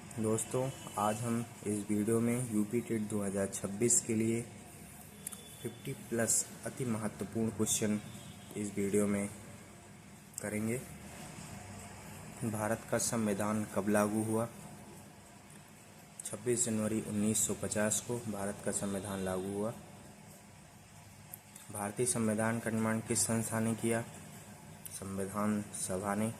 दोस्तों, आज हम इस वीडियो में यूपी टेट 2026 के लिए 50 प्लस अति महत्वपूर्ण क्वेश्चन इस वीडियो में करेंगे। भारत का संविधान कब लागू हुआ? 26 जनवरी 1950 को भारत का संविधान लागू हुआ। भारतीय संविधान का निर्माण किस संस्था ने किया? संविधान सभा ने।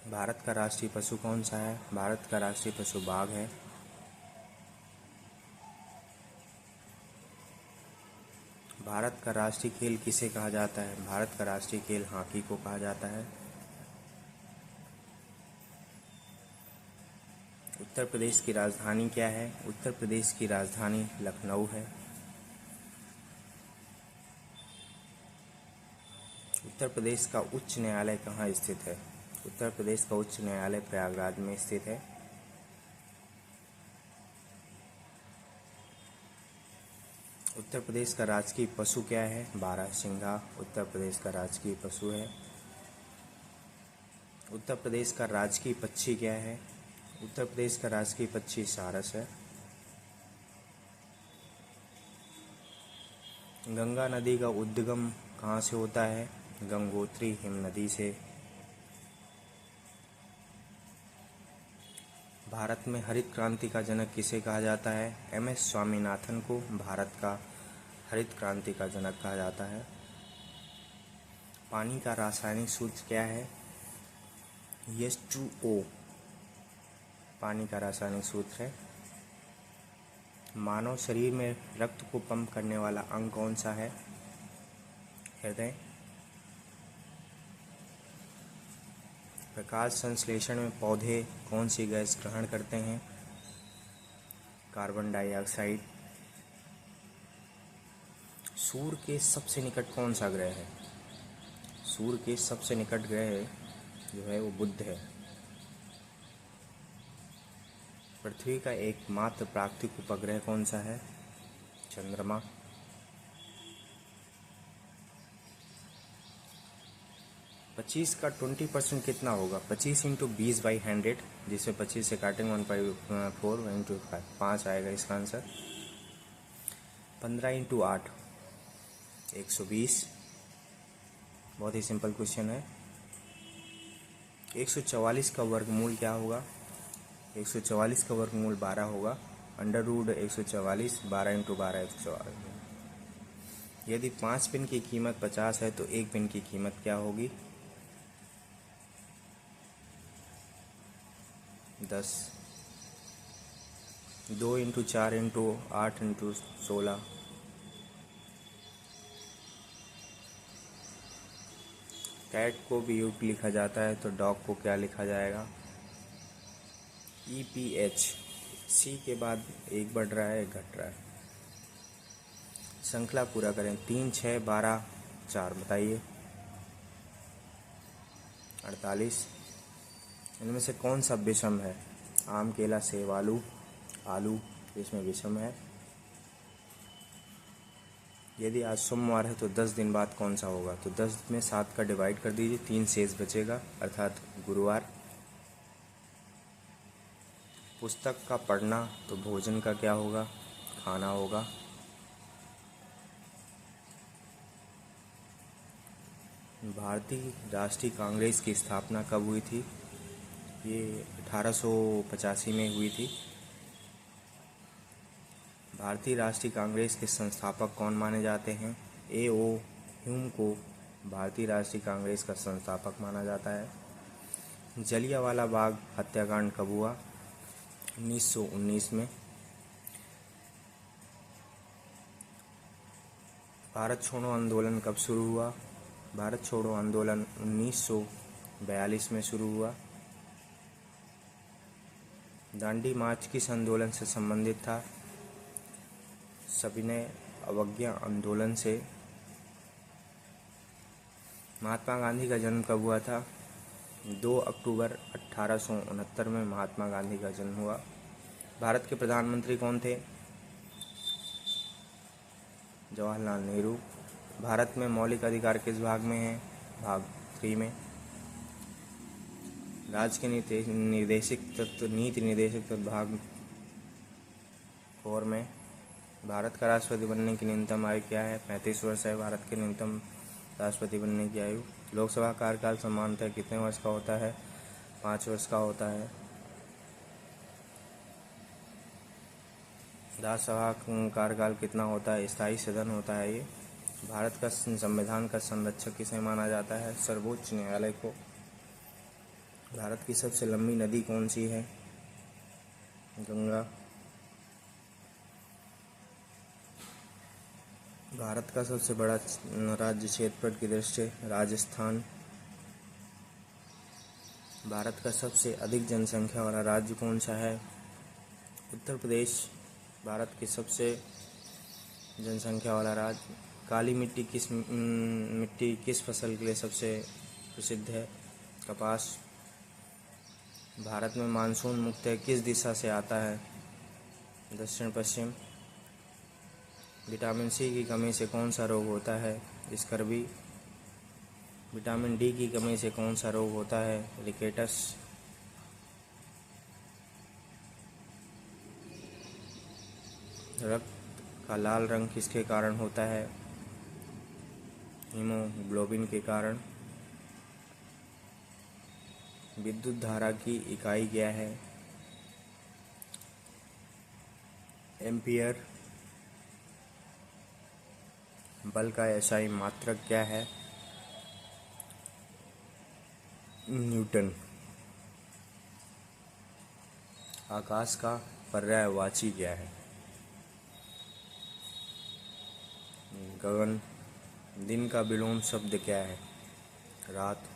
भारत का राष्ट्रीय पशु कौन सा है? भारत का राष्ट्रीय पशु बाघ है। भारत का राष्ट्रीय खेल किसे कहा जाता है? भारत का राष्ट्रीय खेल हॉकी को कहा जाता है। उत्तर प्रदेश की राजधानी क्या है? उत्तर प्रदेश की राजधानी लखनऊ है। उत्तर प्रदेश का उच्च न्यायालय कहाँ स्थित है? उत्तर प्रदेश का उच्च न्यायालय प्रयागराज में स्थित है। उत्तर प्रदेश का राजकीय पशु क्या है? बारहसिंघा उत्तर प्रदेश का राजकीय पशु है। उत्तर प्रदेश का राजकीय पक्षी क्या है? उत्तर प्रदेश का राजकीय पक्षी सारस है। गंगा नदी का उद्गम कहाँ से होता है? गंगोत्री हिमनदी से। भारत में हरित क्रांति का जनक किसे कहा जाता है? एम.एस. स्वामीनाथन को भारत का हरित क्रांति का जनक कहा जाता है। पानी का रासायनिक सूत्र क्या है? H2O पानी का रासायनिक सूत्र है। मानव शरीर में रक्त को पंप करने वाला अंग कौन सा है? हृदय। प्रकाश संश्लेषण में पौधे कौन सी गैस ग्रहण करते हैं? Carbon dioxide. सूर्य के सबसे निकट कौन सा ग्रह है? सूर्य के सबसे निकट ग्रह जो है वो बुध है। पृथ्वी का एकमात्र प्राकृतिक उपग्रह कौन सा है? चंद्रमा। 25 का 20% कितना होगा? 25 इंटू 20/100, जिससे 25 से काटेंगे 1/4 इंटू 5 आएगा इसका आंसर। 15 इंटू 8 120। बहुत ही सिंपल क्वेश्चन है। 144 का वर्गमूल क्या होगा? 144 का वर्गमूल 12 होगा। Under root 144, 12 into 12 144। यदि 5 पिन की कीमत 50 है तो 1 पिन की कीमत क्या होगी? 10। 2 इंटू 4 इंटू 8 इंटू 16। कैट को भी यूक लिखा जाता है तो डॉग को क्या लिखा जाएगा? EPH। सी के बाद एक बढ़ रहा है, एक घट रहा है। श्रृंखला पूरा करें। 3, 6, 12, 4 बताइए। 48। इनमें से कौन सा विषम है? आम, केला, सेब, आलू। आलू इसमें विषम है। यदि आज सोमवार है तो 10 दिन बाद कौन सा होगा? तो 10 में 7 का डिवाइड कर दीजिए, 3 शेष बचेगा, अर्थात गुरुवार। पुस्तक का पढ़ना तो भोजन का क्या होगा? खाना होगा। भारतीय राष्ट्रीय कांग्रेस की स्थापना कब हुई थी? ये 1885 में हुई थी। भारतीय राष्ट्रीय कांग्रेस के संस्थापक कौन माने जाते हैं? A.O. ह्यूम को भारतीय राष्ट्रीय कांग्रेस का संस्थापक माना जाता है। जलियांवाला बाग हत्याकांड कब हुआ? 1919 में। भारत छोड़ो आंदोलन कब शुरू हुआ? भारत छोड़ो आंदोलन 1942 में शुरू हुआ। दांडी मार्च किस आंदोलन से संबंधित था? सविनय अवज्ञा आंदोलन से। महात्मा गांधी का जन्म कब हुआ था? 2 अक्टूबर 1869 में महात्मा गांधी का जन्म हुआ। भारत के प्रधानमंत्री कौन थे? जवाहरलाल नेहरू। भारत में मौलिक अधिकार किस भाग में है? भाग 3 में। राज्य के निर्देशक तत्व नीति निर्देशक तत्व भाग 4 में भारत का राष्ट्रपति बनने की न्यूनतम आयु क्या है? 35 वर्ष है भारत के न्यूनतम राष्ट्रपति बनने की आयु। लोकसभा कार्यकाल सामान्यतः कितने वर्ष का होता है? 5 वर्ष का होता है। राज्यसभा कार्यकाल कितना होता है? स्थायी सदन होता है ये। भारत का संविधान का संरक्षक किसे माना जाता है? सर्वोच्च न्यायालय को। भारत की सबसे लंबी नदी कौन सी है? गंगा। भारत का सबसे बड़ा राज्य क्षेत्रफल की दृष्टि से राजस्थान। भारत का सबसे अधिक जनसंख्या वाला राज्य कौन सा है? उत्तर प्रदेश। भारत की सबसे जनसंख्या वाला राज्य। काली मिट्टी किस फसल के लिए सबसे प्रसिद्ध है? कपास। भारत में मानसून मुख्यतः किस दिशा से आता है? दक्षिण पश्चिम। विटामिन सी की कमी से कौन सा रोग होता है? स्कर्वी। विटामिन डी की कमी से कौन सा रोग होता है? रिकेटस। रक्त का लाल रंग किसके कारण होता है? हीमोग्लोबिन के कारण। विद्युत धारा की इकाई क्या है? एम्पियर। बल का एसआई मात्रक क्या है? न्यूटन। आकाश का पर्यायवाची क्या है? गगन। दिन का विलोम शब्द क्या है? रात।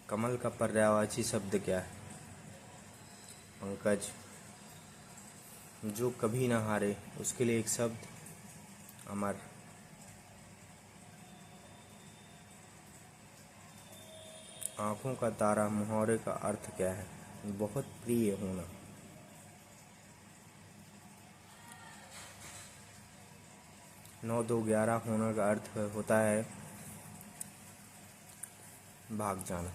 कमल का पर्यायवाची शब्द क्या है? पंकज। जो कभी ना हारे उसके लिए एक शब्द? अमर। आँखों का तारा मुहावरे का अर्थ क्या है? बहुत प्रिय होना। नौ दो 11 होना का अर्थ होता है भाग जाना।